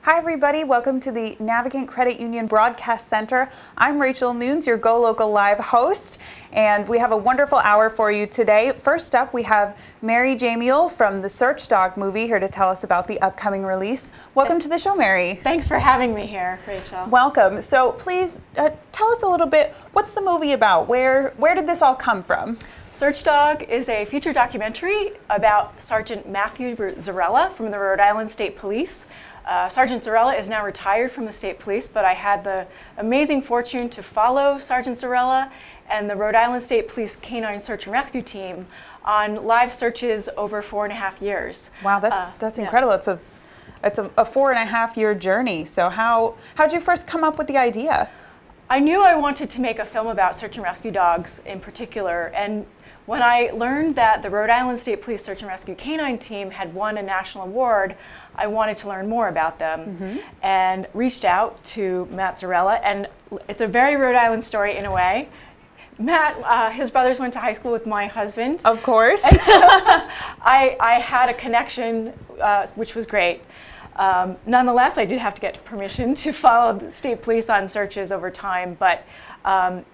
Hi everybody, welcome to the Navigant Credit Union Broadcast Center. I'm Rachel Nunes, your GoLocal Live host, and we have a wonderful hour for you today. First up, we have Mary Jamiel from the Search Dog movie here to tell us about the upcoming release. Welcome to the show, Mary. Thanks for having me here, Rachel. Welcome. So please tell us a little bit, what's the movie about? Where did this all come from? Search Dog is a feature documentary about Sergeant Matthew Zarella from the Rhode Island State Police. Sergeant Zarella is now retired from the state police, but I had the amazing fortune to follow Sergeant Zarella and the Rhode Island State Police Canine Search and Rescue Team on live searches over 4.5 years. Wow, that's incredible. Yeah. It's a 4.5-year journey. So how'd you first come up with the idea? I knew I wanted to make a film about search and rescue dogs in particular, and when I learned that the Rhode Island State Police Search and Rescue Canine Team had won a national award, I wanted to learn more about them and reached out to Matt Zarella. And it's a very Rhode Island story in a way. Matt, his brothers went to high school with my husband. Of course. And so I had a connection, which was great. Nonetheless, I did have to get permission to follow the state police on searches over time, but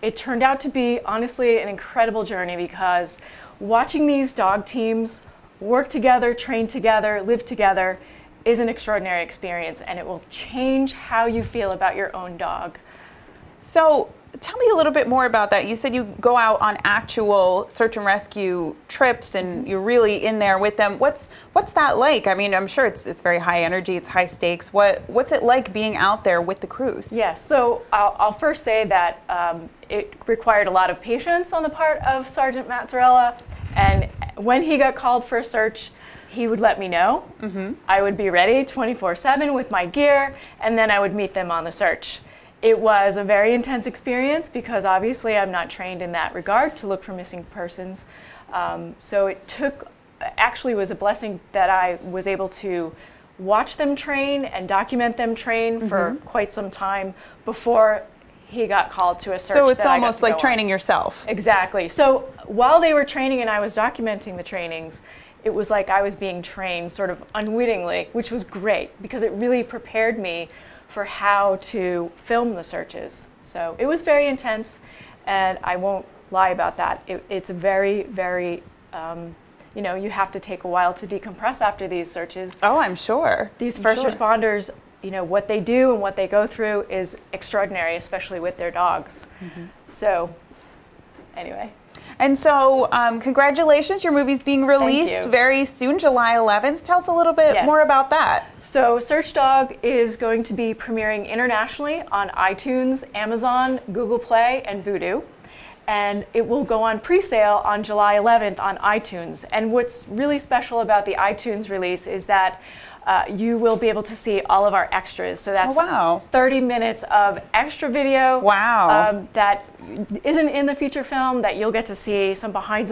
it turned out to be, honestly, an incredible journey because watching these dog teams work together, train together, live together is an extraordinary experience, and it will change how you feel about your own dog. So tell me a little bit more about that. You said you go out on actual search and rescue trips and you're really in there with them. What's that like? I mean, I'm sure it's very high energy, it's high stakes. What's it like being out there with the crews? Yes, so I'll first say that it required a lot of patience on the part of Sergeant Matt Zarella, and when he got called for a search, he would let me know. I would be ready 24/7 with my gear, and then I would meet them on the search. It was a very intense experience because obviously I'm not trained in that regard to look for missing persons. So it actually was a blessing that I was able to watch them train and document them train for quite some time before he got called to a search. So it's almost like training yourself. Exactly. So while they were training and I was documenting the trainings, it was like I was being trained sort of unwittingly, which was great because it really prepared me for how to film the searches. So it was very intense, and I won't lie about that. It's a very, very, you have to take a while to decompress after these searches. Oh, I'm sure. These first responders, what they do and what they go through is extraordinary, especially with their dogs. So anyway. And so, congratulations, your movie's being released very soon, July 11th. Tell us a little bit more about that. So, Search Dog is going to be premiering internationally on iTunes, Amazon, Google Play, and Vudu. And it will go on pre-sale on July 11th on iTunes. And what's really special about the iTunes release is that you will be able to see all of our extras. So that's 30 minutes of extra video that isn't in the feature film, that you'll get to see some behind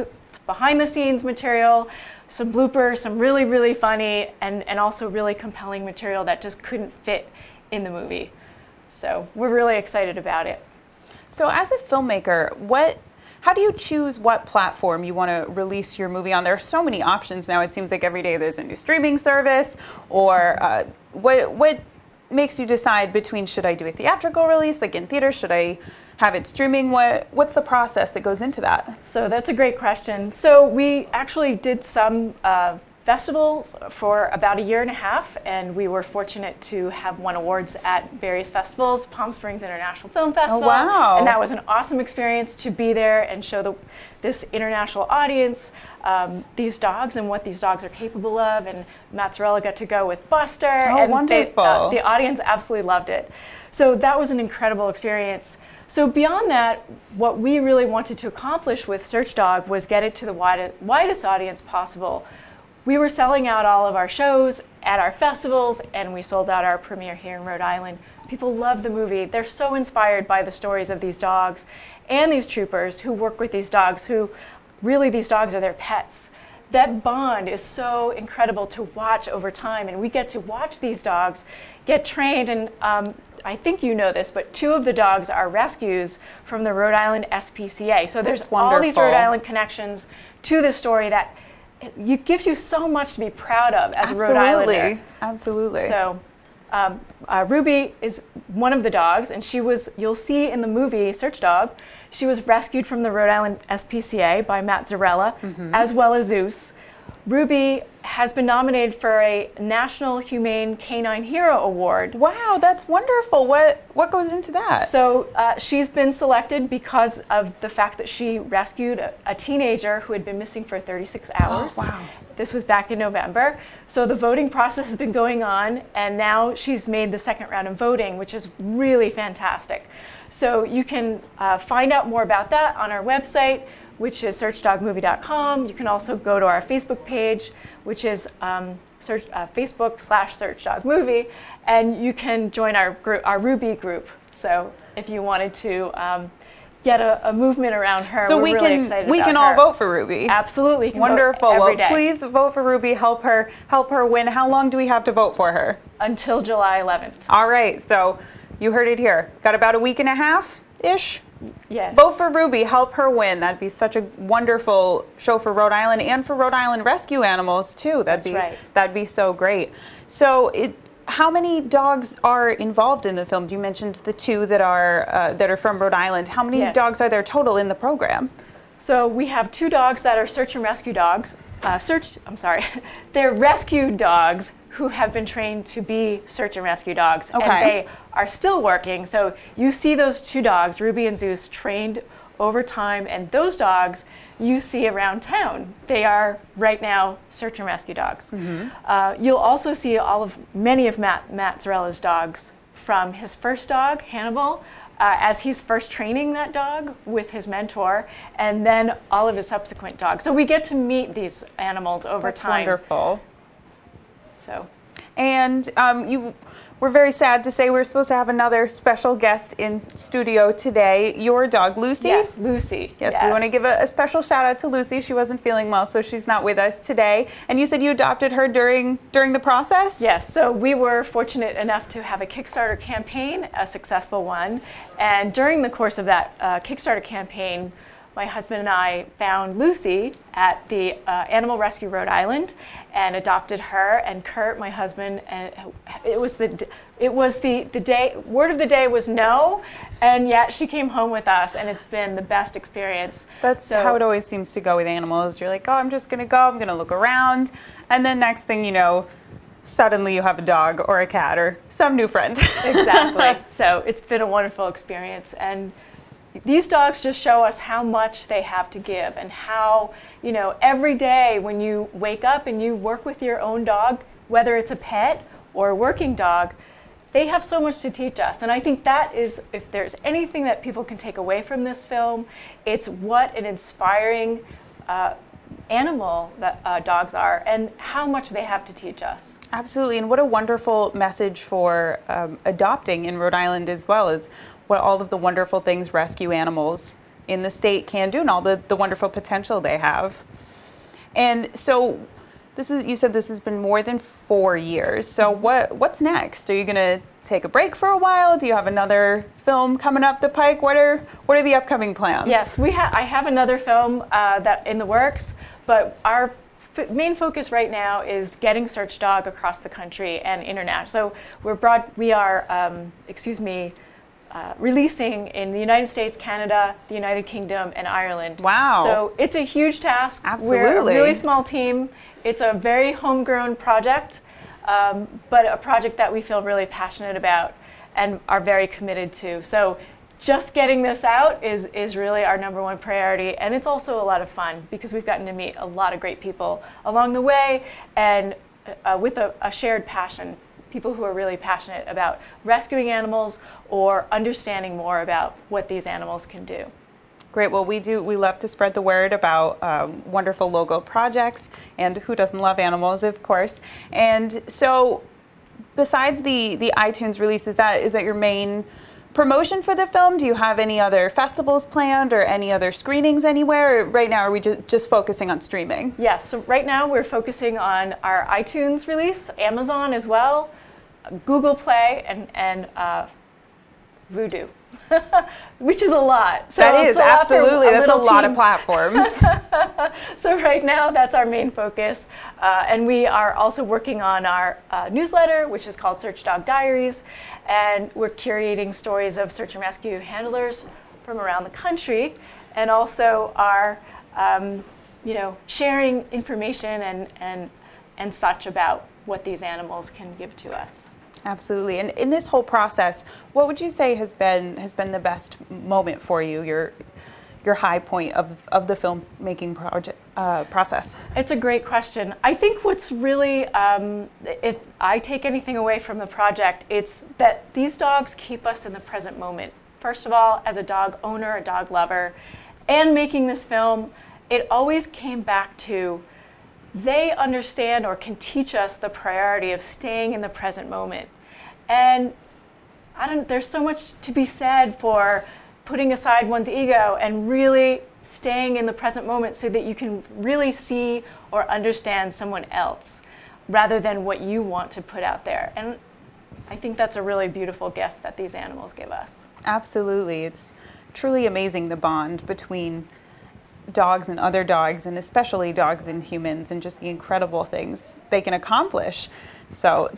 the scenes material, some bloopers, some really, really funny and also really compelling material that just couldn't fit in the movie. So we're really excited about it. So as a filmmaker, how do you choose what platform you want to release your movie on? There are so many options now. It seems like every day there's a new streaming service. Or what makes you decide between, should I do a theatrical release, like in theaters? Should I have it streaming? What's the process that goes into that? So that's a great question. So we actually did some festivals for about 1.5 years, and we were fortunate to have won awards at various festivals, Palm Springs International Film Festival. Oh, wow. And that was an awesome experience to be there and show this international audience these dogs and what these dogs are capable of. And Matt Zarella got to go with Buster. Oh, wonderful. The audience absolutely loved it. So that was an incredible experience. So beyond that, what we really wanted to accomplish with Search Dog was get it to the widest audience possible. We were selling out all of our shows at our festivals, and we sold out our premiere here in Rhode Island. People love the movie. They're so inspired by the stories of these dogs and these troopers who work with these dogs, who really, these dogs are their pets. That bond is so incredible to watch over time, and we get to watch these dogs get trained. And I think you know this, but 2 of the dogs are rescues from the Rhode Island SPCA. So there's all these Rhode Island connections to the story that it gives you so much to be proud of as a Rhode Islander. Absolutely. So Ruby is one of the dogs, and you'll see in the movie Search Dog, she was rescued from the Rhode Island SPCA by Matt Zarella, as well as Zeus. Ruby has been nominated for a National Humane Canine Hero Award. Wow, that's wonderful. What goes into that? So she's been selected because of the fact that she rescued a teenager who had been missing for 36 hours. Oh, wow. This was back in November. So the voting process has been going on, and now she's made the second round of voting, which is really fantastic. So you can find out more about that on our website, which is searchdogmovie.com. You can also go to our Facebook page, which is Facebook.com/searchdogmovie, and you can join our Ruby group. So if you wanted to get a movement around her, so we're really excited we about can her. all vote for Ruby. Absolutely. Wonderful. Every day. Please vote for Ruby. Help her win. How long do we have to vote for her? Until July 11th. All right. So you heard it here. Got about a week and a half-ish. Yes. Vote for Ruby, help her win. That'd be such a wonderful show for Rhode Island and for Rhode Island rescue animals too. That'd be so great. So how many dogs are involved in the film? You mentioned the two that are from Rhode Island. How many dogs are there total in the program? So we have 2 dogs that are search and rescue dogs. They're rescue dogs who have been trained to be search and rescue dogs. Okay. And they are still working. So you see those 2 dogs, Ruby and Zeus, trained over time, and those dogs you see around town. They are right now search and rescue dogs. You'll also see many of Matt Zarella's dogs from his first dog, Hannibal, as he's first training that dog with his mentor, and then all of his subsequent dogs. So we get to meet these animals over time. That's wonderful. So, and we're very sad to say we're supposed to have another special guest in studio today. Your dog, Lucy? Yes, Lucy. Yes, we want to give a special shout out to Lucy. She wasn't feeling well, so she's not with us today. And you said you adopted her during the process? Yes, so we were fortunate enough to have a Kickstarter campaign, a successful one. And during the course of that Kickstarter campaign, my husband and I found Lucy at the Animal Rescue Rhode Island and adopted her, and Kurt, my husband, and it was the day, word of the day was no, and yet she came home with us, and it's been the best experience. That's how it always seems to go with animals. You're like, oh, I'm just gonna go, I'm gonna look around, and then next thing you know, suddenly you have a dog or a cat or some new friend. Exactly. So it's been a wonderful experience, and these dogs just show us how much they have to give, and how, every day when you wake up and you work with your own dog, whether it's a pet or a working dog, they have so much to teach us. And I think that is, if there's anything that people can take away from this film, it's what an inspiring animal that dogs are, and how much they have to teach us. Absolutely, and what a wonderful message for adopting in Rhode Island as well, as what all of the wonderful things rescue animals in the state can do, and all the wonderful potential they have. And so you said this has been more than 4 years. So what's next? Are you going to take a break for a while? Do you have another film coming up the pike? What are the upcoming plans? Yes, I have another film that in the works, but our main focus right now is getting Search Dog across the country and international. So we are releasing in the United States, Canada, the United Kingdom, and Ireland. Wow. So it's a huge task. Absolutely. We're a really small team. It's a very homegrown project, but a project that we feel really passionate about and are very committed to. So just getting this out is really our #1 priority, and it's also a lot of fun because we've gotten to meet a lot of great people along the way, and with a shared passion. People who are really passionate about rescuing animals or understanding more about what these animals can do. Great. Well, we love to spread the word about wonderful local projects, and who doesn't love animals, of course. And so besides the iTunes release, is that your main promotion for the film? Do you have any other festivals planned or any other screenings anywhere? Or right now, are we just focusing on streaming? Yes. So right now we're focusing on our iTunes release, Amazon as well, Google Play, and Vudu. Which is a lot. So that is, absolutely. That's a lot team. of platforms. So right now, that's our main focus. And we are also working on our newsletter, which is called Search Dog Diaries. And we're curating stories of search and rescue handlers from around the country, and also are sharing information and such about what these animals can give to us. Absolutely. And in this whole process, what would you say has been the best moment for you, your high point of the filmmaking process? It's a great question. I think what's really, if I take anything away from the project, it's that these dogs keep us in the present moment. First of all, as a dog owner, a dog lover, and making this film, it always came back to they understand or can teach us the priority of staying in the present moment. And there's so much to be said for putting aside one's ego and really staying in the present moment so that you can really see or understand someone else rather than what you want to put out there. And I think that's a really beautiful gift that these animals give us. Absolutely. It's truly amazing, the bond between dogs and other dogs, and especially dogs and humans, and just the incredible things they can accomplish. So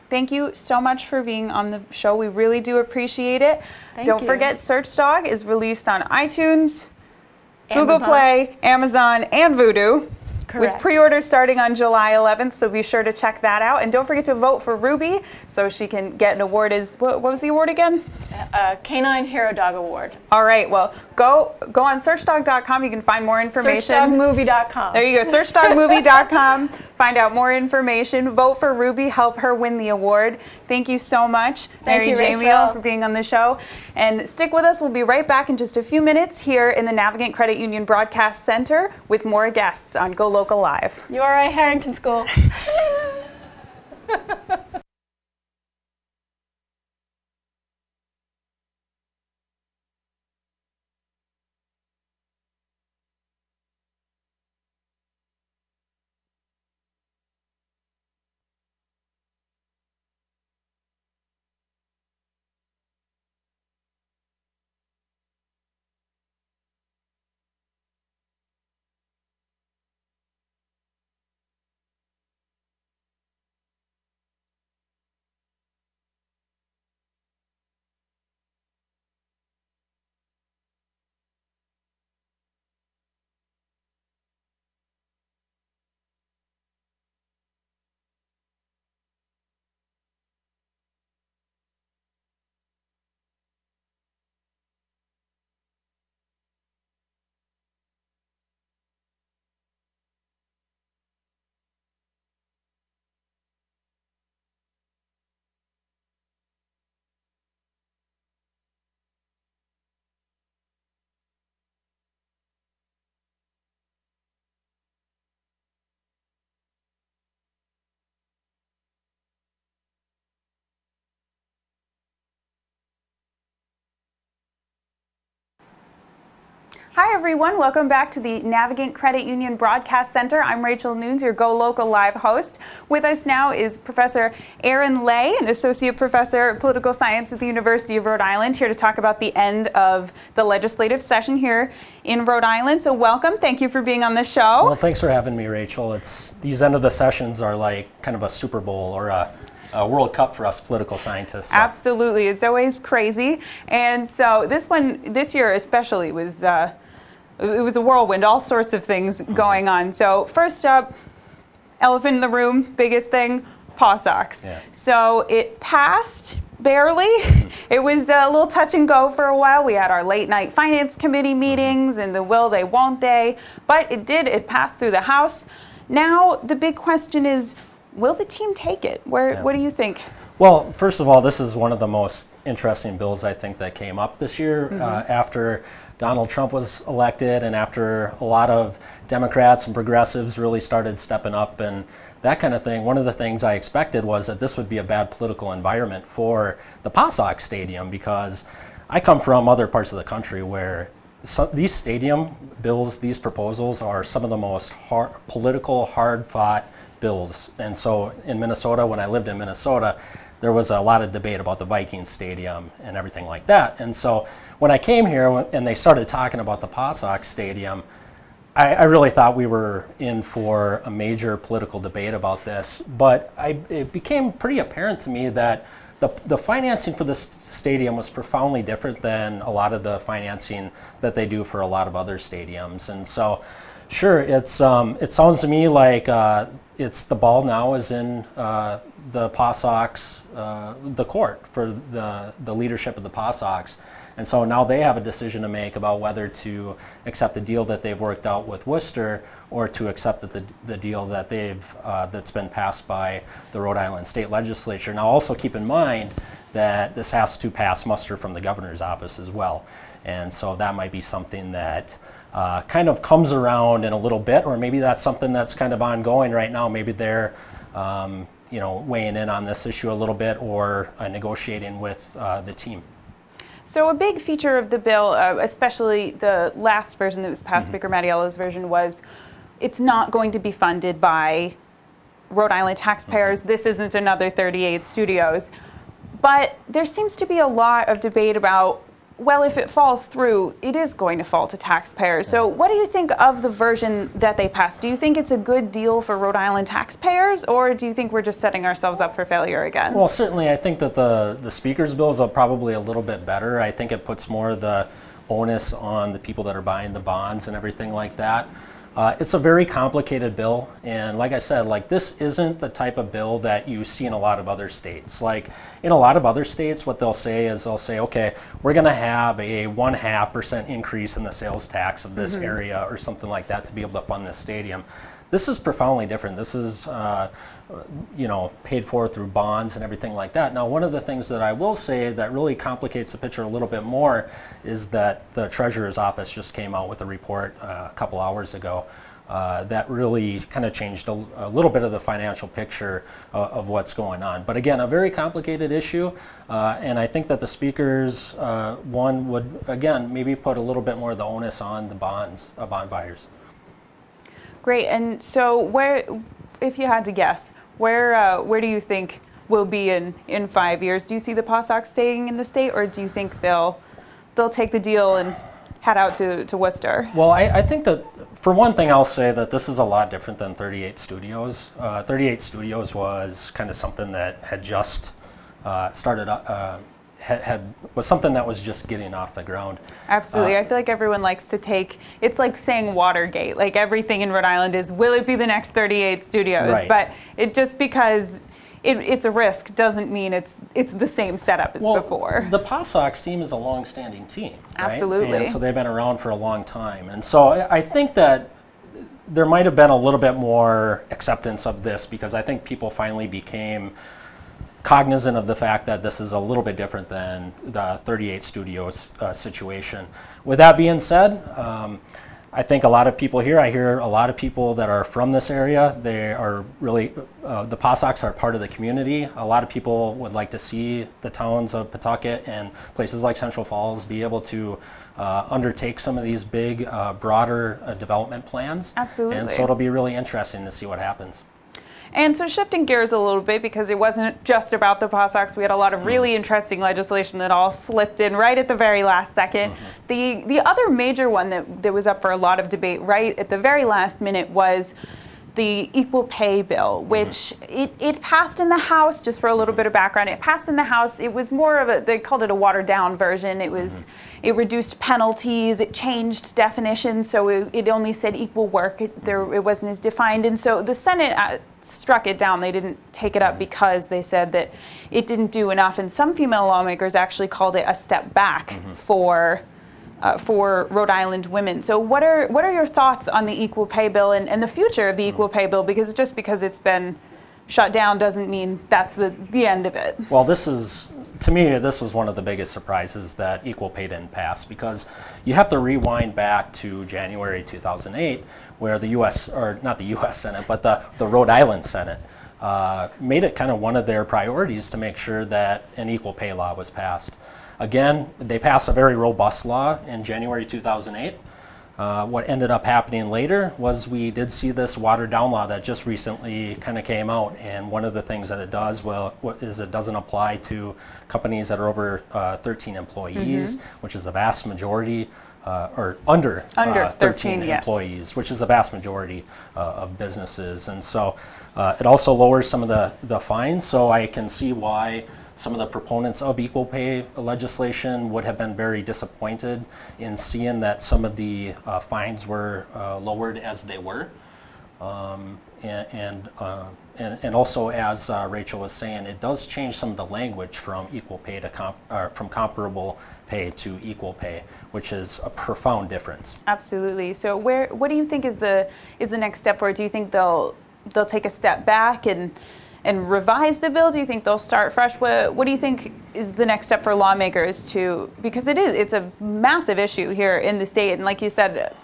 thank you so much for being on the show. We really do appreciate it. Don't forget, Search Dog is released on iTunes, Google Play, Amazon, and Vudu. Correct. With pre-orders starting on July 11th, so be sure to check that out. And don't forget to vote for Ruby so she can get an award. What was the award again? Canine Hero Dog Award. All right, well, go on searchdog.com. You can find more information. Searchdogmovie.com. There you go, searchdogmovie.com. Find out more information. Vote for Ruby. Help her win the award. Thank you so much, Mary Jamiel, for being on the show. And stick with us. We'll be right back in just a few minutes here in the Navigant Credit Union Broadcast Center with more guests on GoLocal Live. URI Harrington School. Hi everyone, welcome back to the Navigant Credit Union Broadcast Center. I'm Rachel Nunes, your GoLocal Live host. With us now is Professor Aaron Lay, an Associate Professor of Political Science at the University of Rhode Island, here to talk about the end of the legislative session here in Rhode Island. So welcome, thank you for being on the show. Well, thanks for having me, Rachel. These end of the sessions are like kind of a Super Bowl or a World Cup for us political scientists. So. Absolutely, it's always crazy. And so this year especially was it was a whirlwind, all sorts of things going on. So first up, elephant in the room, biggest thing, paw socks. Yeah. So it passed barely. It was a little touch and go for a while. We had our late night finance committee meetings and the will they, won't they, but it passed through the House. Now the big question is, will the team take it? What do you think? Well, first of all, this is one of the most interesting bills I think that came up this year after Donald Trump was elected and after a lot of Democrats and progressives really started stepping up and that kind of thing. One of the things I expected was that this would be a bad political environment for the Paw Sox Stadium, because I come from other parts of the country where these stadium bills, these proposals are some of the most political, hard-fought bills. And so in Minnesota, when I lived in Minnesota, there was a lot of debate about the Vikings Stadium and everything like that. And so when I came here and they started talking about the Passock Stadium, I really thought we were in for a major political debate about this, but it became pretty apparent to me that the financing for this stadium was profoundly different than a lot of the financing that they do for a lot of other stadiums. And so, sure, it sounds to me like it's the ball now is in the Passocks, the court for the leadership of the Passocks. And so now they have a decision to make about whether to accept the deal that they've worked out with Worcester or to accept the deal that that's been passed by the Rhode Island State Legislature. Now also keep in mind that this has to pass muster from the governor's office as well. And so that might be something that kind of comes around in a little bit, or maybe that's something that's kind of ongoing right now. Maybe they're weighing in on this issue a little bit or negotiating with the team. So a big feature of the bill, especially the last version that was passed, Speaker Mattiello's version, was it's not going to be funded by Rhode Island taxpayers. This isn't another 38 studios. But there seems to be a lot of debate about, well, if it falls through, it is going to fall to taxpayers. So what do you think of the version that they passed? Do you think it's a good deal for Rhode Island taxpayers, or do you think we're just setting ourselves up for failure again? Well, certainly I think that the Speaker's bill is probably a little bit better. I think it puts more of the onus on the people that are buying the bonds and everything like that. It's a very complicated bill, and like I said, this isn't the type of bill that you see in a lot of other states. Like in a lot of other states, what they'll say is okay, we're going to have a 0.5% increase in the sales tax of this area or something like that to be able to fund this stadium. This is profoundly different. This is paid for through bonds and everything like that. Now, one of the things that I will say that really complicates the picture a little bit more is that the Treasurer's Office just came out with a report a couple hours ago that really kind of changed a little bit of the financial picture of what's going on. But again, a very complicated issue, and I think that the Speaker's one would, again, maybe put a little bit more of the onus on the bond buyers. Great. And so if you had to guess, where do you think we'll be in 5 years? Do you see the Passocks staying in the state, or do you think they'll take the deal and head out to Worcester? Well, I think that, for one thing, I'll say that this is a lot different than 38 Studios. 38 Studios was kind of something that had just started was something that was just getting off the ground. Absolutely. I feel like everyone likes to it's like saying Watergate. Like everything in Rhode Island is, will it be the next 38 studios? Right. But it just because it's a risk doesn't mean it's the same setup as before. The Passocks team is a long-standing team. Right? Absolutely. And so they've been around for a long time. And so I think that there might have been a little bit more acceptance of this because I think people finally became cognizant of the fact that this is a little bit different than the 38 Studios situation. With that being said, I think a lot of people here, I hear a lot of people that are from this area, they are really, the Passocks are part of the community. A lot of people would like to see the towns of Pawtucket and places like Central Falls be able to undertake some of these big, broader development plans. Absolutely. And so it'll be really interesting to see what happens. And so shifting gears a little bit, because it wasn't just about the Passocks, we had a lot of really interesting legislation that all slipped in right at the very last second. The other major one that was up for a lot of debate right at the very last minute was the Equal Pay Bill, which it passed in the House. Just for a little bit of background, it passed in the House. It was more of they called it a watered down version. It reduced penalties, it changed definitions, so it only said equal work. It wasn't as defined, and so the Senate struck it down. They didn't take it up because they said that it didn't do enough, and some female lawmakers actually called it a step back for Rhode Island women. So what are your thoughts on the Equal Pay Bill and the future of the Equal Pay Bill? Because just because it's been shut down doesn't mean that's the end of it. Well, to me, this was one of the biggest surprises that Equal Pay didn't pass, because you have to rewind back to January 2008, where the U.S., or not the U.S. Senate, but the Rhode Island Senate made it kind of one of their priorities to make sure that an equal pay law was passed. Again, they passed a very robust law in January 2008. what ended up happening later was we did see this watered down law that just recently kind of came out, and one of the things that it does, is it doesn't apply to companies that are over 13 employees, which is the vast majority, or under 13 employees, which is the vast majority of businesses. And so it also lowers some of the fines, so I can see why some of the proponents of equal pay legislation would have been very disappointed in seeing that some of the fines were lowered as they were. And also, as Rachel was saying, it does change some of the language from equal pay to from comparable pay to equal pay, which is a profound difference. Absolutely. So, what do you think is the next step for it? Do you think they'll take a step back and revise the bill? Do you think they'll start fresh? What do you think is the next step for lawmakers because it's a massive issue here in the state, and like you said,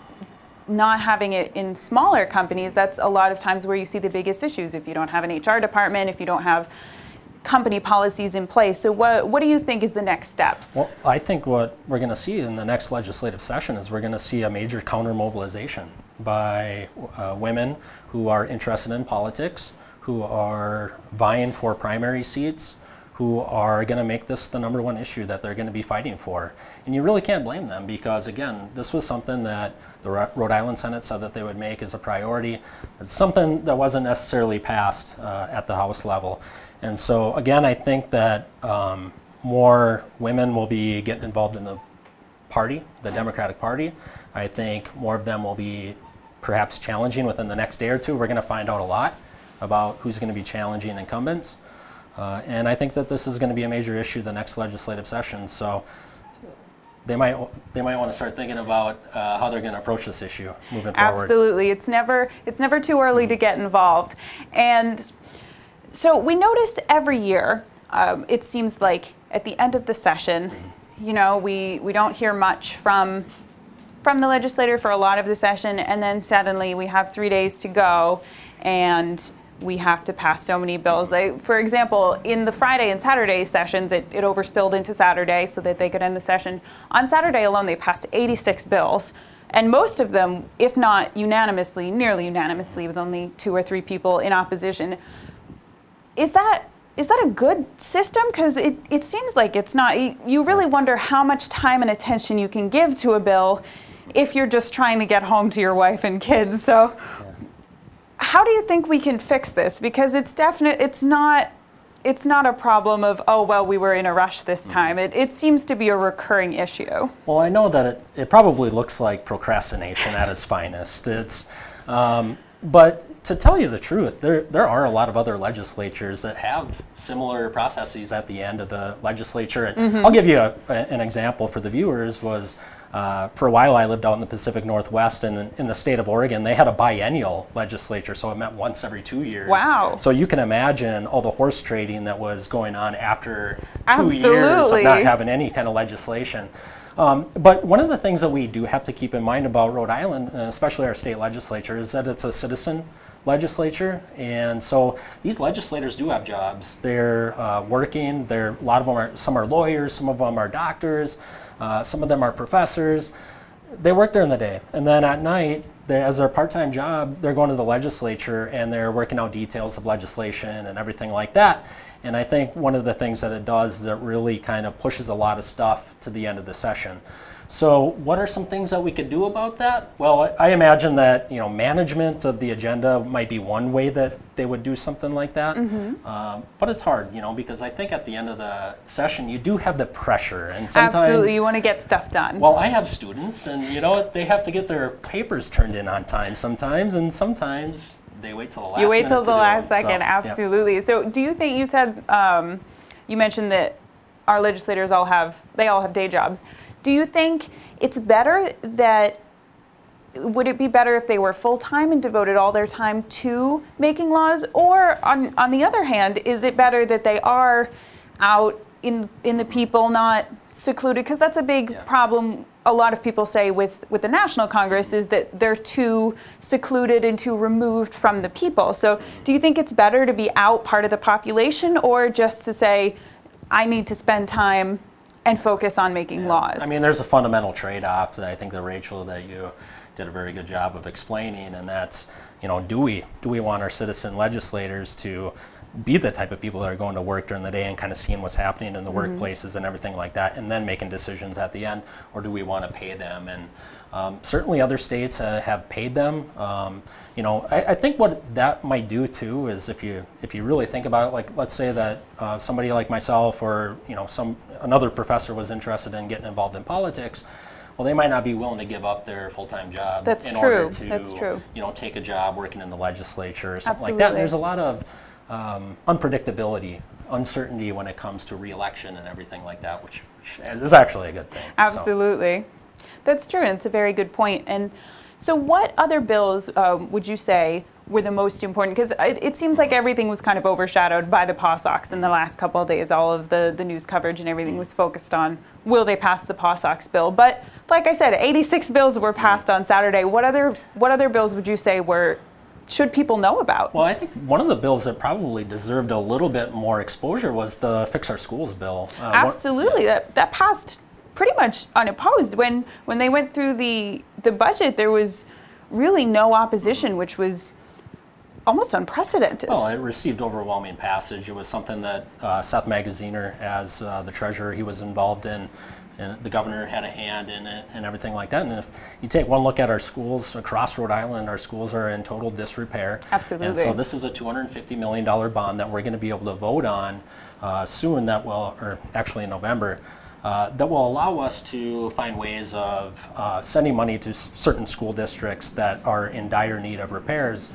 not having it in smaller companies, that's a lot of times where you see the biggest issues. If you don't have an HR department, if you don't have company policies in place. So what do you think is the next steps? Well, I think what we're going to see in the next legislative session is we're going to see a major counter mobilization by women who are interested in politics, who are vying for primary seats, who are going to make this the number one issue that they're going to be fighting for. And you really can't blame them, because again, this was something that the Rhode Island Senate said that they would make as a priority. It's something that wasn't necessarily passed at the House level. And so again, I think that more women will be getting involved in the party, the Democratic Party. I think more of them will be perhaps challenging within the next day or two. We're going to find out a lot about who's going to be challenging incumbents. And I think that this is going to be a major issue the next legislative session. So they might want to start thinking about how they're going to approach this issue moving forward. Absolutely. It's never too early to get involved. And so we noticed every year, it seems like at the end of the session, we don't hear much from the legislator for a lot of the session, and then suddenly we have 3 days to go, and we have to pass so many bills. For example, in the Friday and Saturday sessions, it overspilled into Saturday so that they could end the session. On Saturday alone, they passed 86 bills, and most of them, if not unanimously, nearly unanimously, with only 2 or 3 people in opposition. Is that a good system? Because it seems like it's not. You really wonder how much time and attention you can give to a bill if you're just trying to get home to your wife and kids. So how do you think we can fix this? Because it's not a problem of, oh, well, we were in a rush this time. It seems to be a recurring issue. Well, I know that it probably looks like procrastination at its finest. But to tell you the truth, there are a lot of other legislatures that have similar processes at the end of the legislature. And I'll give you an example for the viewers. For a while I lived out in the Pacific Northwest, and in the state of Oregon, they had a biennial legislature, so it met once every 2 years. Wow. So you can imagine all the horse trading that was going on after 2 years of not having any kind of legislation. But one of the things that we do have to keep in mind about Rhode Island, especially our state legislature, is that it's a citizen legislature, and so these legislators do have jobs. They're working. A lot of them some are lawyers, some of them are doctors, some of them are professors. They work during the day, and then at night, as their part-time job, they're going to the legislature and they're working out details of legislation and everything like that. And I think one of the things that it does is it really kind of pushes a lot of stuff to the end of the session. So what are some things that we could do about that? Well, I imagine that management of the agenda might be one way that they would do something like that. But it's hard, because I think at the end of the session you do have the pressure, and sometimes absolutely you want to get stuff done. Well, I have students, and they have to get their papers turned in on time sometimes, and sometimes they wait till the last. You wait till the last second, so, absolutely. Yeah. So, do you think you said you mentioned that our legislators all have day jobs? Do you think it's better would it be better if they were full-time and devoted all their time to making laws? Or on the other hand, is it better that they are out in the people, not secluded? Because that's a big problem a lot of people say with the National Congress, is that they're too secluded and too removed from the people. So do you think it's better to be out part of the population, or just to say, I need to spend time and focus on making laws. I mean, there's a fundamental trade-off that I think that Rachel, that you did a very good job of explaining, and that's, you know, do we want our citizen legislators to be the type of people that are going to work during the day and kind of seeing what's happening in the workplaces and everything like that, and then making decisions at the end, or do we want to pay them? And certainly other states have paid them. You know, I think what that might do too is if you really think about it, like let's say that somebody like myself, or you know, another professor was interested in getting involved in politics. Well, they might not be willing to give up their full-time job in order to, you know, take a job working in the legislature or something like that. And there's a lot of unpredictability, uncertainty when it comes to re-election and everything like that, which is actually a good thing. Absolutely. So. That's true, and it's a very good point. And so what other bills would you say were the most important? Because it seems like everything was kind of overshadowed by the PAWSOX in the last couple of days. All of the news coverage and everything was focused on, will they pass the PAWSOX bill? But like I said, 86 bills were passed on Saturday. What other bills would you say should people know about? Well, I think one of the bills that probably deserved a little bit more exposure was the Fix Our Schools bill. Absolutely, that passed pretty much unopposed. When they went through the budget, there was really no opposition, which was almost unprecedented. Well, it received overwhelming passage. It was something that Seth Magaziner, as the treasurer, he was involved in, and the governor had a hand in it and everything like that. And if you take one look at our schools across Rhode Island, our schools are in total disrepair. Absolutely. And so this is a $250 million bond that we're going to be able to vote on soon, or actually in November, that will allow us to find ways of sending money to certain school districts that are in dire need of repairs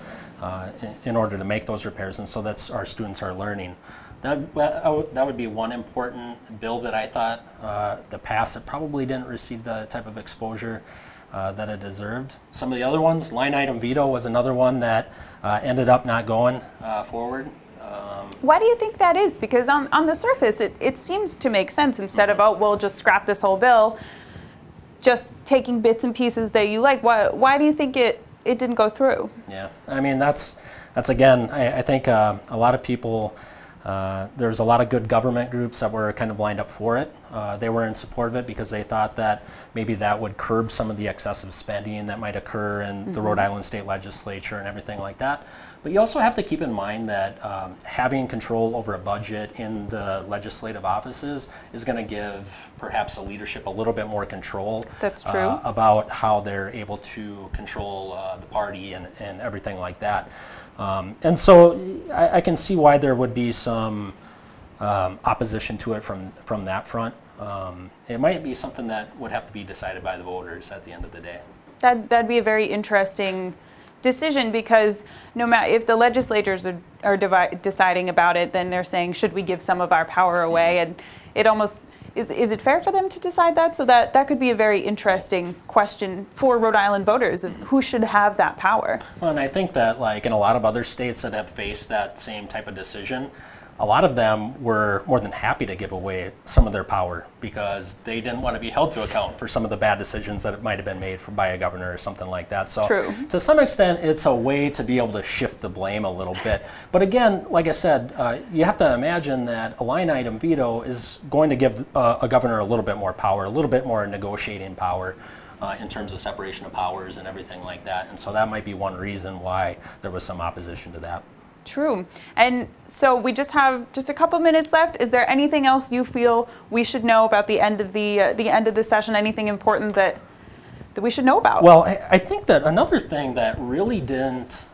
in order to make those repairs, and so that's our students are learning. That would be one important bill that I thought that passed. It probably didn't receive the type of exposure that it deserved. Some of the other ones, line item veto was another one that ended up not going forward. Why do you think that is? Because on the surface, it seems to make sense. Instead of, oh, we'll just scrap this whole bill, just taking bits and pieces that you like. Why do you think it didn't go through? Yeah, I mean, that's again, I think a lot of people, there's a lot of good government groups that were kind of lined up for it. They were in support of it because they thought that maybe that would curb some of the excessive spending that might occur in the Rhode Island State Legislature and everything like that. But you also have to keep in mind that having control over a budget in the legislative offices is going to give perhaps the leadership a little bit more control. That's true. About how they're able to control the party and everything like that. And so I can see why there would be some opposition to it from that front. It might be something that would have to be decided by the voters at the end of the day. That'd be a very interesting decision, because no matter if the legislators are deciding about it, then they're saying, should we give some of our power away? And it almost is it fair for them to decide that? So that could be a very interesting question for Rhode Island voters of who should have that power. Well, and I think that, like in a lot of other states that have faced that same type of decision, a lot of them were more than happy to give away some of their power because they didn't want to be held to account for some of the bad decisions that might have been made by a governor or something like that. So True. To some extent, it's a way to be able to shift the blame a little bit. But again, like I said, you have to imagine that a line item veto is going to give a governor a little bit more power, a little bit more negotiating power in terms of separation of powers and everything like that. And so that might be one reason why there was some opposition to that. True. And so we just have just a couple minutes left. Is there anything else you feel we should know about the end of the session? Anything important that we should know about? Well, I think that another thing that really didn't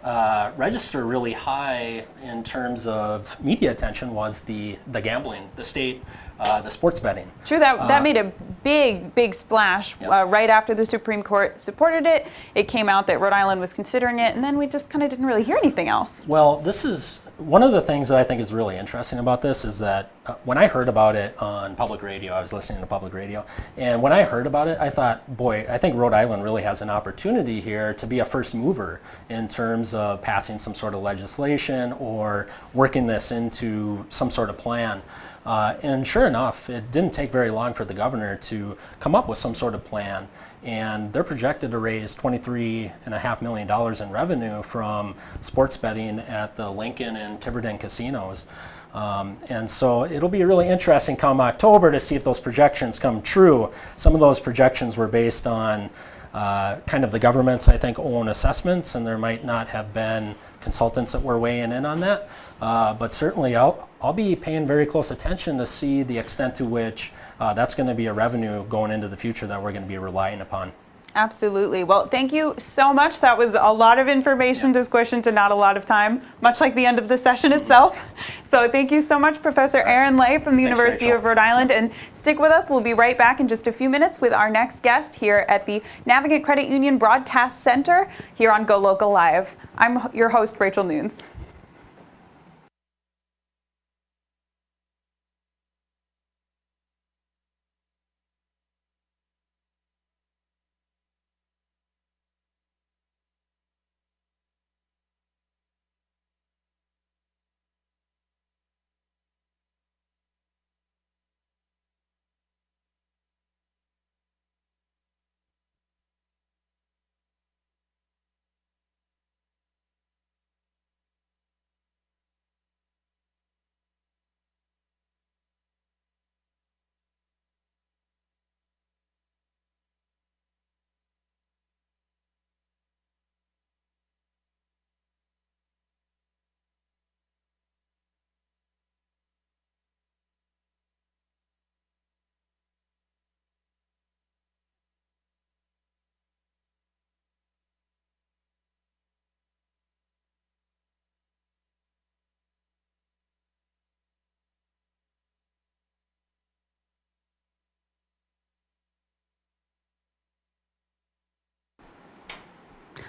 register really high in terms of media attention was the gambling, the sports betting. True, that made a big splash. Yep. Right after the Supreme Court supported it. It came out that Rhode Island was considering it, and then we just kind of didn't really hear anything else. Well, this is one of the things that I think is really interesting about this is that when I heard about it on public radio, I was listening to public radio, and when I heard about it, I thought, boy, I think Rhode Island really has an opportunity here to be a first mover in terms of passing some sort of legislation or working this into some sort of plan. And sure enough, it didn't take very long for the governor to come up with some sort of plan. And they're projected to raise $23.5 million in revenue from sports betting at the Lincoln and Tiverton casinos. And so it'll be really interesting come October to see if those projections come true. Some of those projections were based on kind of the government's, I think, own assessments, and there might not have been consultants that were weighing in on that. But certainly I'll be paying very close attention to see the extent to which that's going to be a revenue going into the future that we're going to be relying upon. Absolutely. Well, thank you so much. That was a lot of information to squish into not a lot of time, much like the end of the session itself. So thank you so much, Professor Aaron Lay from the University of Rhode Island. And stick with us. We'll be right back in just a few minutes with our next guest here at the Navigant Credit Union Broadcast Center here on GoLocal Live. I'm your host, Rachel Nunes.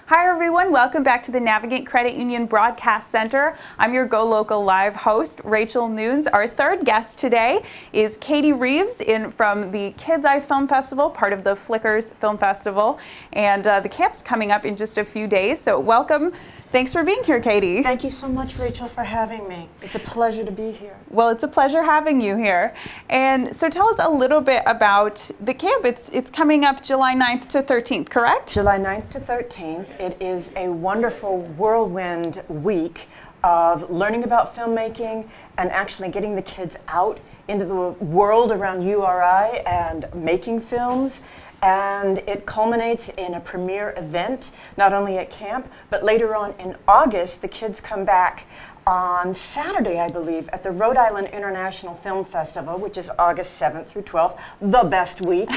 Hi everyone, welcome back to the Navigant Credit Union Broadcast Center. I'm your GoLocal Live host, Rachel Nunes. Our third guest today is Katie Reeves from the Kids Eye Film Festival, part of the Flickers Film Festival. And the camp's coming up in just a few days, so welcome. Thanks for being here, Katie. Thank you so much, Rachel, for having me. It's a pleasure to be here. Well, it's a pleasure having you here. And so tell us a little bit about the camp. It's coming up July 9th to 13th, correct? July 9th to 13th. It is a wonderful whirlwind week of learning about filmmaking and actually getting the kids out into the world around URI and making films. And it culminates in a premiere event, not only at camp, but later on in August, the kids come back on Saturday, I believe, at the Rhode Island International Film Festival, which is August 7th through 12th, the best week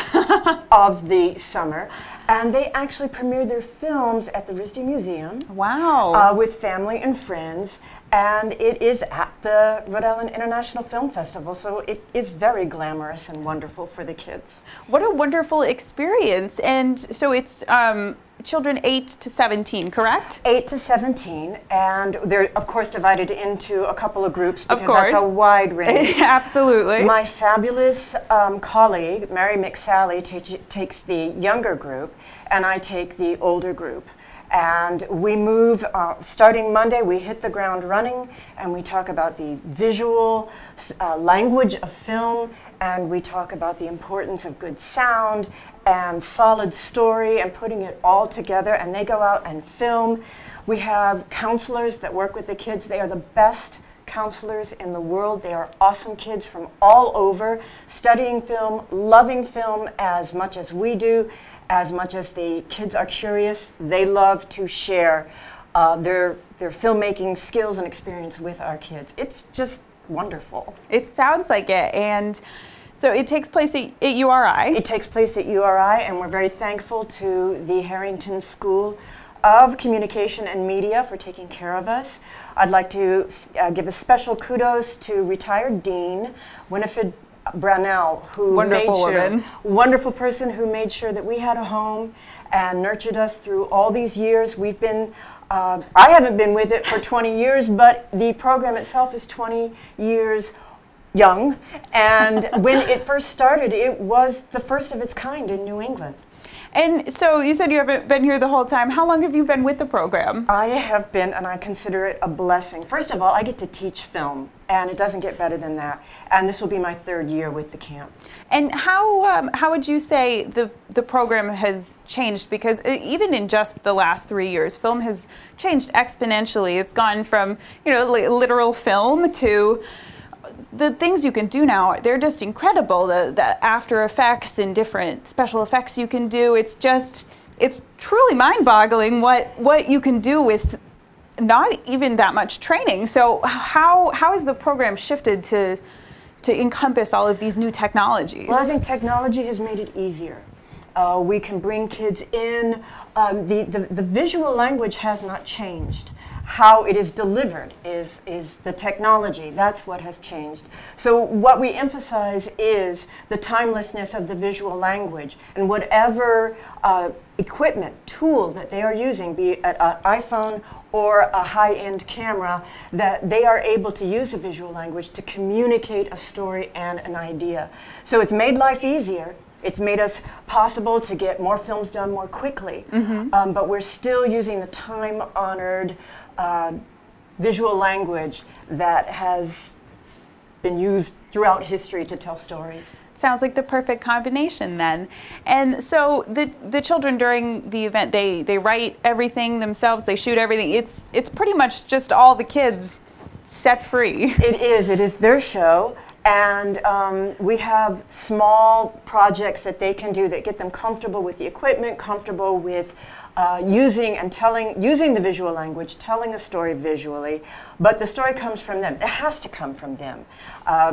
of the summer. And they actually premiere their films at the RISD Museum. Wow. With family and friends. And it is at the Rhode Island International Film Festival, so it is very glamorous and wonderful for the kids. What a wonderful experience. And so it's children 8 to 17, correct? 8 to 17, and they're, of course, divided into a couple of groups because that's a wide range. Absolutely. My fabulous colleague, Mary McSally, takes the younger group, and I take the older group. And we move, starting Monday, we hit the ground running, and we talk about the visual language of film, and we talk about the importance of good sound and solid story and putting it all together, and they go out and film. We have counselors that work with the kids. They are the best counselors in the world. They are awesome kids from all over, studying film, loving film as much as we do. As much as the kids are curious, they love to share their filmmaking skills and experience with our kids. It's just wonderful. It sounds like it. And so it takes place at URI. It takes place at URI, and we're very thankful to the Harrington School of Communication and Media for taking care of us. I'd like to give a special kudos to retired Dean Winifred Brownell, who wonderful person who made sure that we had a home and nurtured us through all these years. We've been, I haven't been with it for 20 years, but the program itself is 20 years young. And when it first started, it was the first of its kind in New England. And so you said you haven't been here the whole time. How long have you been with the program? I have been, and I consider it a blessing. First of all, I get to teach film, and it doesn't get better than that. And this will be my third year with the camp. And how would you say the program has changed? Because even in just the last 3 years, film has changed exponentially. It's gone from, you know, literal film to the things you can do now, they're just incredible. The After Effects and different special effects you can do. It's truly mind-boggling what you can do with not even that much training. So how has the program shifted to encompass all of these new technologies? Well, I think technology has made it easier. We can bring kids in. The visual language has not changed. How it is delivered is the technology. That's what has changed. So what we emphasize is the timelessness of the visual language, and whatever equipment, tool that they are using, be it an iPhone or a high-end camera, that they are able to use the visual language to communicate a story and an idea. So it's made life easier. It's made us possible to get more films done more quickly, but we're still using the time-honored visual language that has been used throughout history to tell stories. Sounds like the perfect combination then. And so the children during the event, they write everything themselves, they shoot everything. It's pretty much just all the kids set free. It is their show. And we have small projects that they can do that get them comfortable with the equipment, comfortable with using the visual language, telling a story visually. But the story comes from them. It has to come from them.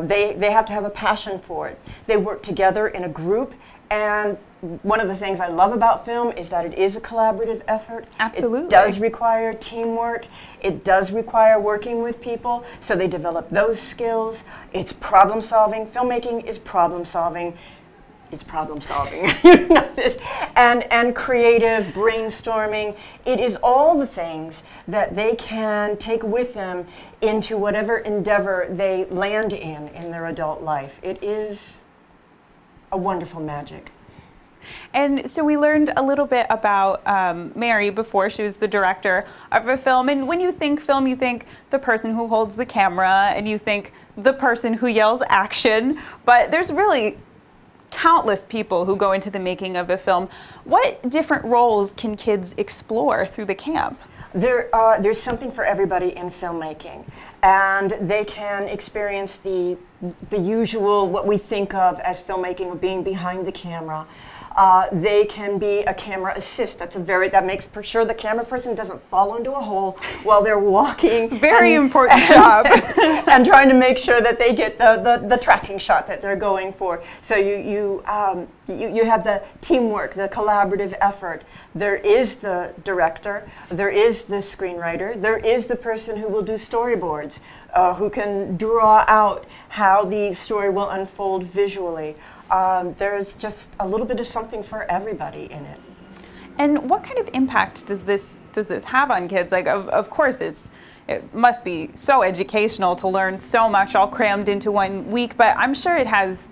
They have to have a passion for it. They work together in a group. And one of the things I love about film is that it is a collaborative effort. Absolutely. It does require teamwork. It does require working with people. So they develop those skills. It's problem solving. Filmmaking is problem solving. It's problem solving. You know this. And creative brainstorming. It is all the things that they can take with them into whatever endeavor they land in their adult life. It is a wonderful magic. And so we learned a little bit about Mary before. She was the director of a film. And when you think film, you think the person who holds the camera, and you think the person who yells action. But there's really countless people who go into the making of a film. What different roles can kids explore through the camp? There's something for everybody in filmmaking, and they can experience the usual, what we think of as filmmaking, of being behind the camera. They can be a camera assist. That makes sure the camera person doesn't fall into a hole while they're walking. Very important job. And trying to make sure that they get the tracking shot that they're going for. So you have the teamwork, the collaborative effort. There is the director, there is the screenwriter, there is the person who will do storyboards, who can draw out how the story will unfold visually. There's just a little bit of something for everybody in it. And what kind of impact does this have on kids? Like, of course, it must be so educational to learn so much all crammed into 1 week, but I'm sure it has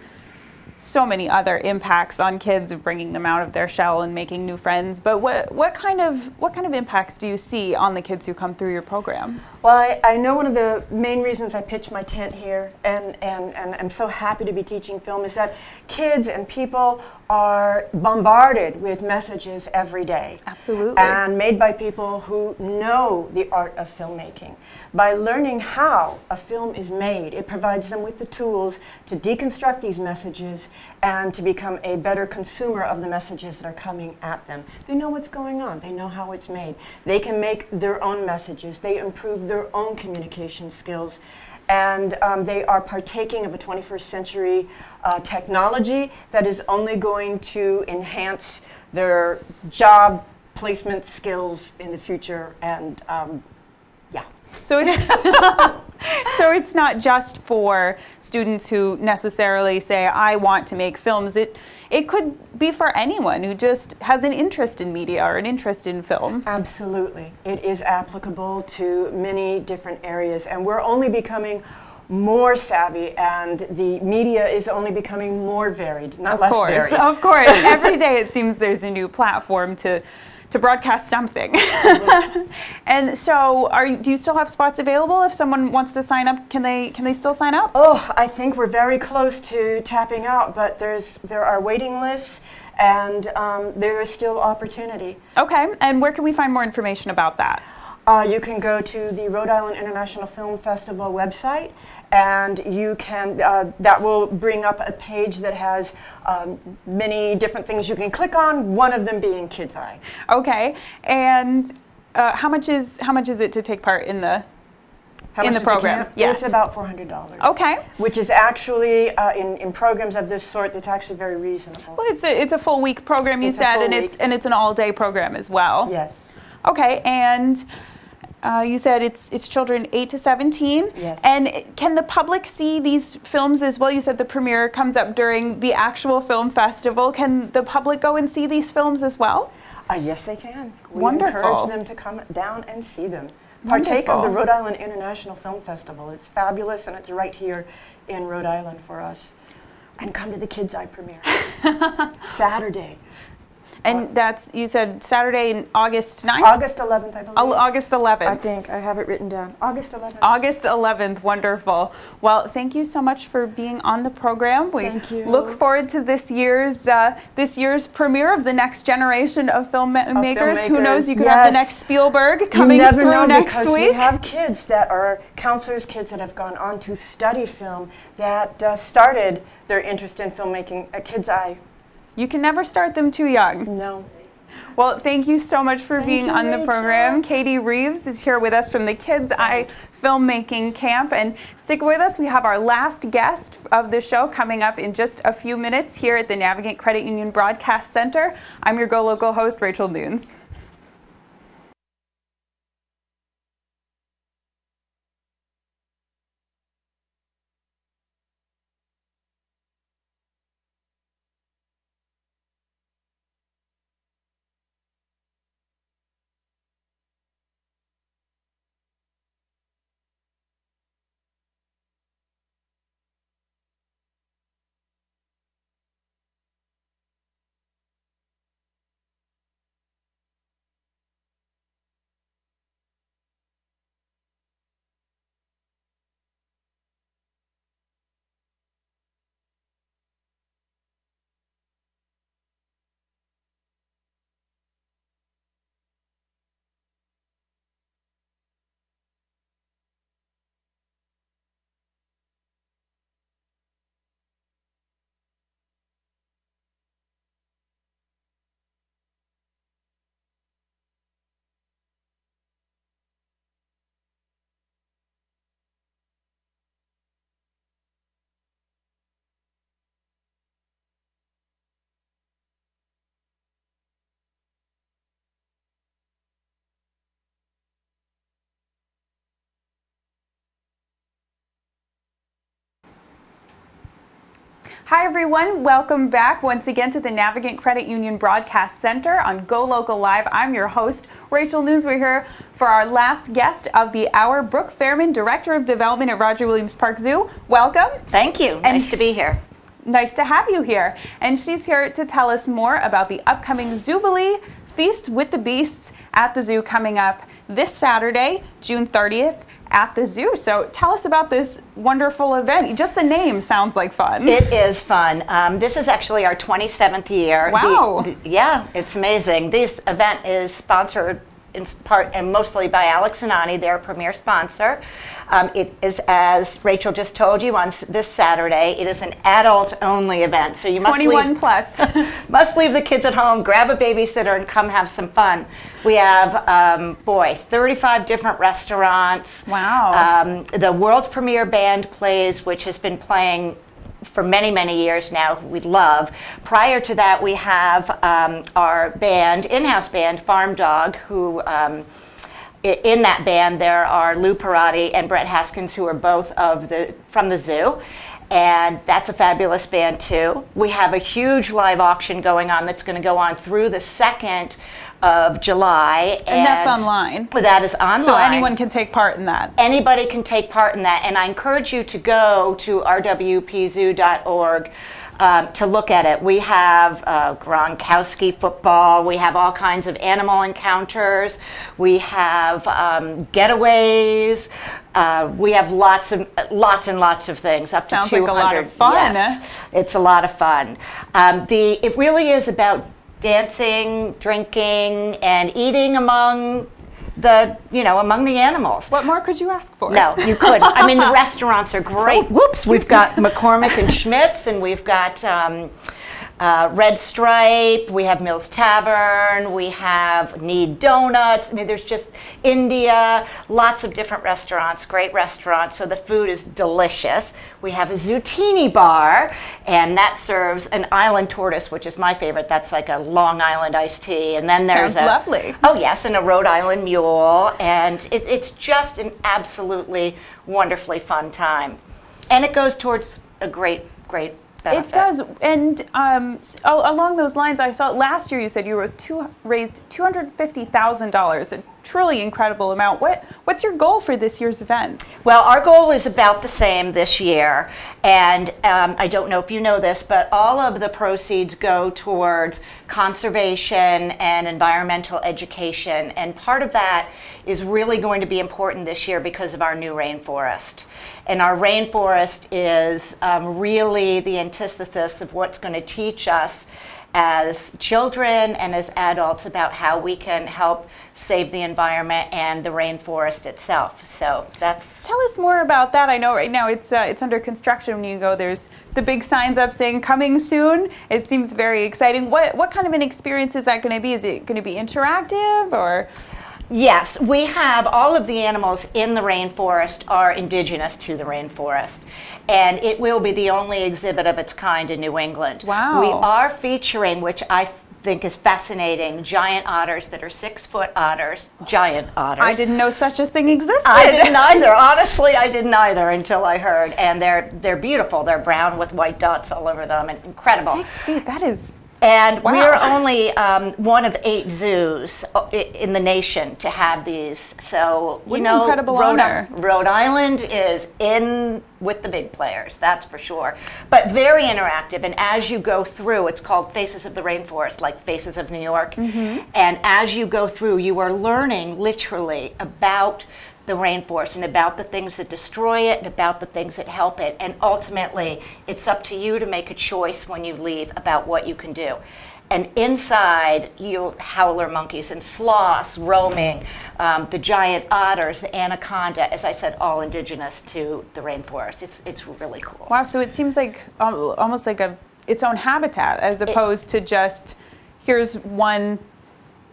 so many other impacts on kids of bringing them out of their shell and making new friends. But what kind of impacts do you see on the kids who come through your program? Well, I know one of the main reasons I pitched my tent here and I'm so happy to be teaching film is that kids and people are bombarded with messages every day. Absolutely. And made by people who know the art of filmmaking. By learning how a film is made, it provides them with the tools to deconstruct these messages and to become a better consumer of the messages that are coming at them. They know what's going on. They know how it's made. They can make their own messages. They improve their own communication skills. And they are partaking of a 21st century technology that is only going to enhance their job placement skills in the future. And yeah. So it's not just for students who necessarily say, I want to make films. It could be for anyone who just has an interest in media or an interest in film. Absolutely. It is applicable to many different areas, and we're only becoming more savvy, and the media is only becoming more varied, not less varied. Of course. Every day it seems there's a new platform to broadcast something. And so do you still have spots available? If someone wants to sign up, can they still sign up? Oh, I think we're very close to tapping out, but there are waiting lists, and there is still opportunity. Okay, and where can we find more information about that? You can go to the Rhode Island International Film Festival website, and you can, that will bring up a page that has many different things you can click on, one of them being Kids Eye. Okay, and how much is it to take part in the program? Yes. It's about $400. Okay. Which is actually, in programs of this sort, it's actually very reasonable. Well, it's a full week program, you said, and it's an all-day program as well. Yes. Okay, and you said it's children 8 to 17. Yes. And can the public see these films as well? You said the premiere comes up during the actual film festival. Can the public go and see these films as well? Yes, they can. We Wonderful. encourage them to come down and see them. Partake of the Rhode Island International Film Festival. It's fabulous, and it's right here in Rhode Island for us. And come to the Kids Eye premiere. Saturday. And that's, you said Saturday, August 9th? August 11th, I believe. August 11th. I think. I have it written down. August 11th. August 11th. Wonderful. Well, thank you so much for being on the program. Thank you. Look forward to this year's premiere of the next generation of filmmakers. Who knows, you could have the next Spielberg coming through next week. We have kids that are counselors, kids that have gone on to study film that started their interest in filmmaking at Kids Eye. You can never start them too young. No. Well, thank you so much for being on the program. Katie Reeves is here with us from the Kids Eye Filmmaking Camp. And stick with us. We have our last guest of the show coming up in just a few minutes here at the Navigant Credit Union Broadcast Center. I'm your GoLocal host, Rachel Nunes. Hi everyone, welcome back once again to the Navigant Credit Union Broadcast Center on GoLocal Live. I'm your host, Rachel Nunes. We're here for our last guest of the hour, Brooke Fairman, Director of Development at Roger Williams Park Zoo. Welcome. Thank you. Nice to be here. Nice to have you here. And she's here to tell us more about the upcoming Zoobilee Feast with the Beasts at the zoo coming up this Saturday, June 30th. At the zoo. So tell us about this wonderful event. Just the name sounds like fun. It is fun. This is actually our 27th year. Wow. Yeah, it's amazing. This event is sponsored in part and mostly by Alex and Ani, their premier sponsor. It is, as Rachel just told you, on this Saturday. It is an adult-only event, so you must 21 plus. must leave the kids at home, grab a babysitter, and come have some fun. We have, 35 different restaurants. Wow. The world premiere band plays, which has been playing for many, many years now, we love. Prior to that, we have our band, in-house band, Farm Dog, who in that band there are Lou Perotti and Brett Haskins, who are both from the zoo. And that's a fabulous band too. We have a huge live auction going on that's going to go on through the 2nd of July. And that's online? That is online. So anyone can take part in that? Anybody can take part in that. And I encourage you to go to rwpzoo.org to look at it. We have Gronkowski football. We have all kinds of animal encounters. We have getaways. We have lots and lots of things, up Sounds to 200. Like a lot of fun. Yes, it's a lot of fun. It really is about dancing, drinking, and eating among among the animals. What more could you ask for? No, you couldn't. I mean, the restaurants are great. Whoops, we've got McCormick and Schmidt's, and we've got Red Stripe, we have Mills Tavern, we have Need Donuts. I mean, there's just India, lots of different restaurants, great restaurants, so the food is delicious. We have a Zoutini bar, and that serves an island tortoise, which is my favorite. That's like a Long Island iced tea. And then there's Sounds lovely. Oh yes, and a Rhode Island mule, and it's just an absolutely wonderfully fun time. And it goes towards a great benefit. It does, and along those lines, I saw last year you said you raised $250,000, a truly incredible amount. What's your goal for this year's event? Well, our goal is about the same this year, and I don't know if you know this, but all of the proceeds go towards conservation and environmental education, and part of that is really going to be important this year because of our new rainforest. And our rainforest is really the antithesis of what's going to teach us as children and as adults about how we can help save the environment and the rainforest itself. So that's... Tell us more about that. I know right now it's under construction. When you go, there's the big signs up saying coming soon. It seems very exciting. What kind of an experience is that going to be? Is it going to be interactive or... Yes, we have all of the animals in the rainforest are indigenous to the rainforest, and it will be the only exhibit of its kind in New England. Wow. We are featuring, which I think is fascinating, giant otters that are 6-foot otters, giant otters. I didn't know such a thing existed. I didn't either. Honestly, I didn't either until I heard, and they're beautiful. They're brown with white dots all over them, and incredible. 6 feet, that is... And wow. we're only one of 8 zoos in the nation to have these. So, what an incredible honor. Rhode Island is in with the big players, that's for sure. But very interactive, and as you go through, it's called Faces of the Rainforest, like Faces of New York. Mm-hmm. And as you go through, you are learning literally about the rainforest and about the things that destroy it and about the things that help it. And ultimately, it's up to you to make a choice when you leave about what you can do. And inside, you howler monkeys and sloths roaming, the giant otters, the anaconda, as I said, all indigenous to the rainforest. It's really cool. Wow, so it seems like almost like its own habitat as opposed to just here's one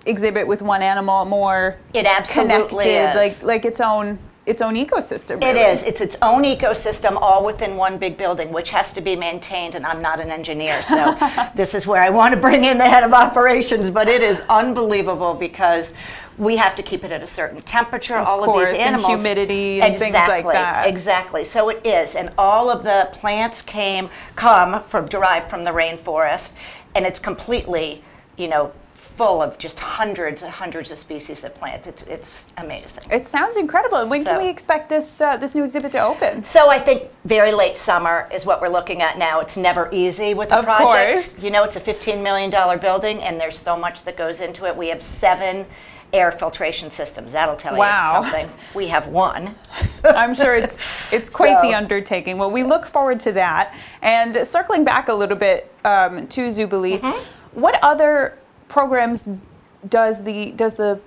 exhibit with one animal, more it absolutely connected, is. like its own ecosystem. Really. It is. It's its own ecosystem, all within one big building, which has to be maintained. And I'm not an engineer, so this is where I want to bring in the head of operations. But it is unbelievable because we have to keep it at a certain temperature. Of all course, of these animals, and humidity, and things like that. Exactly. So it is, and all of the plants derived from the rainforest, and it's completely, full of just hundreds and hundreds of species of plants. It's amazing. It sounds incredible. And when can we expect this new exhibit to open? So I think very late summer is what we're looking at now. It's never easy with a project. Course. It's a $15 million building, and there's so much that goes into it. We have 7 air filtration systems. That'll tell you something. We have 1. I'm sure it's quite the undertaking. Well, we look forward to that. And circling back a little bit to Zubilee, what other programs does the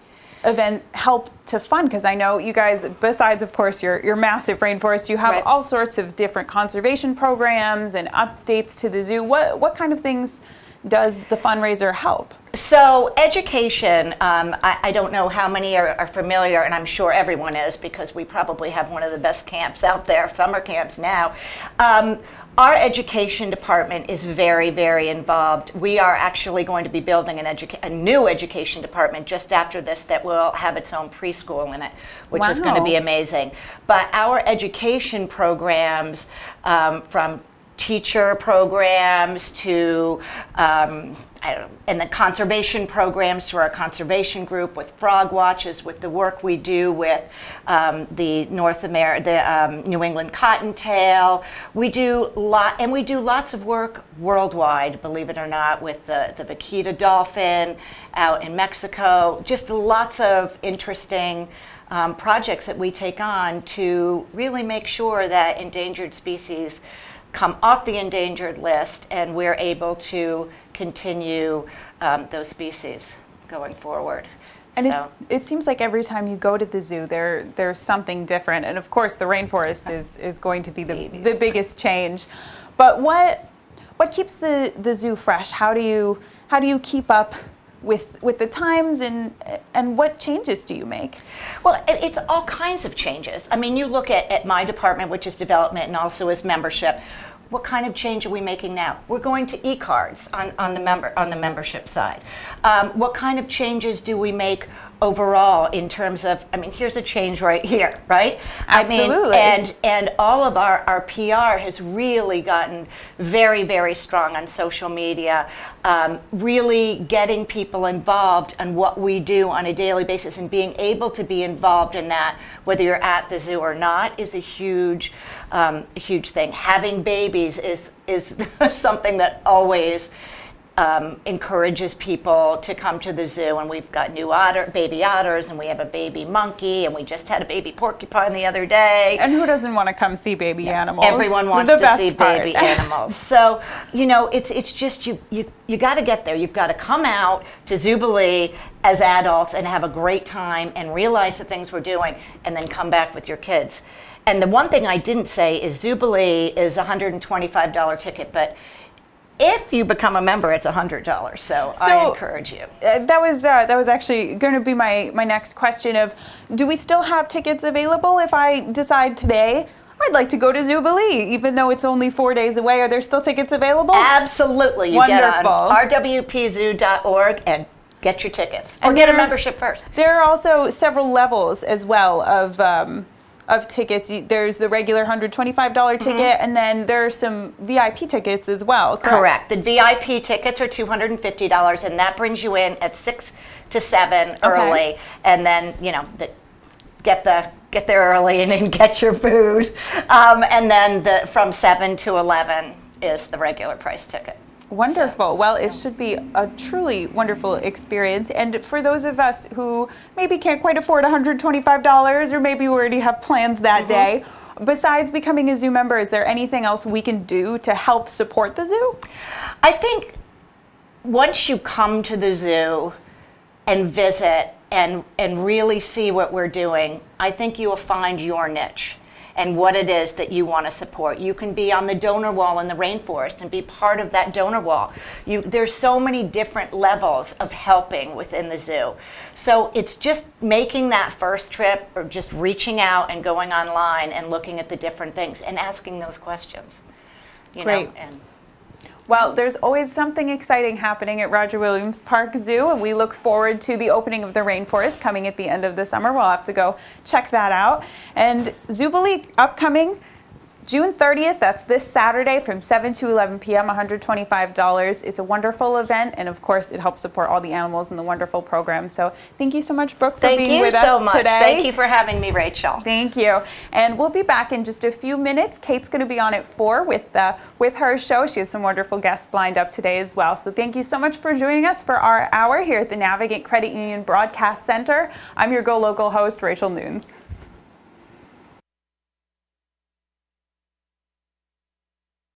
event help to fund? Because I know you guys, besides of course your massive rainforest, you have all sorts of different conservation programs and updates to the zoo. What kind of things does the fundraiser help? So education, I don't know how many are familiar, and I'm sure everyone is because we probably have one of the best camps out there, summer camps now. Our education department is very, very involved. We are actually going to be building a new education department just after this that will have its own preschool in it, which is going to be amazing. But our education programs, from teacher programs to and the conservation programs through our conservation group, with frog watches, with the work we do with the New England cottontail. We do lots of work worldwide, believe it or not, with the vaquita dolphin out in Mexico. Just lots of interesting projects that we take on to really make sure that endangered species come off the endangered list, and we're able to continue those species going forward. And So. it seems like every time you go to the zoo, there's something different. And of course, the rainforest is going to be the biggest change. But what keeps the zoo fresh? How do you keep up with the times, and what changes do you make? Well, it's all kinds of changes. I mean, you look at my department, which is development and also is membership. What kind of change are we making now? We're going to e-cards on the membership side. What kind of changes do we make overall in terms of, I mean, here's a change right here, right? Absolutely. I mean, and all of our PR has really gotten very, very strong on social media, really getting people involved on what we do on a daily basis, and being able to be involved in that, whether you're at the zoo or not, is a huge thing. Having babies is something that always encourages people to come to the zoo, and we've got new baby otters, and we have a baby monkey, and we just had a baby porcupine the other day. And who doesn't want to come see baby animals? Everyone wants to see baby animals. So, you know, it's just you got to get there. You've got to come out to Zubilee as adults and have a great time and realize the things we're doing, and then come back with your kids. And the one thing I didn't say is Zubilee is a $125 ticket, but if you become a member, it's $100. So I encourage you. That was actually going to be my next question of, do we still have tickets available if I decide today I'd like to go to Zubilee, even though it's only 4 days away? Are there still tickets available? Absolutely. You Wonderful. get on rwpzoo.org and get your tickets. Or get a membership first. There are also several levels as well of tickets. There's the regular $125 ticket, and then there are some VIP tickets as well, correct? Correct. The VIP tickets are $250, and that brings you in at 6 to 7 early, and then, you know, get there early and then get your food. And then from 7 to 11 is the regular price ticket. Wonderful. Well, it should be a truly wonderful experience. And for those of us who maybe can't quite afford $125, or maybe we already have plans that day, besides becoming a zoo member, is there anything else we can do to help support the zoo? I think once you come to the zoo and visit and really see what we're doing, I think you will find your niche and what it is that you want to support. You can be on the donor wall in the rainforest and be part of that donor wall. There's so many different levels of helping within the zoo. So it's just making that first trip, or just reaching out and going online and looking at the different things and asking those questions. Great. Well, there's always something exciting happening at Roger Williams Park Zoo, and we look forward to the opening of the rainforest coming at the end of the summer. We'll have to go check that out. And Zubilee upcoming June 30th, that's this Saturday from 7 to 11 p.m., $125. It's a wonderful event, and of course, it helps support all the animals in the wonderful program. So thank you so much, Brooke, for being with us today. Thank you so much. Thank you for having me, Rachel. Thank you. And we'll be back in just a few minutes. Kate's going to be on at 4 with her show. She has some wonderful guests lined up today as well. So thank you so much for joining us for our hour here at the Navigant Credit Union Broadcast Center. I'm your GoLocal host, Rachel Nunes.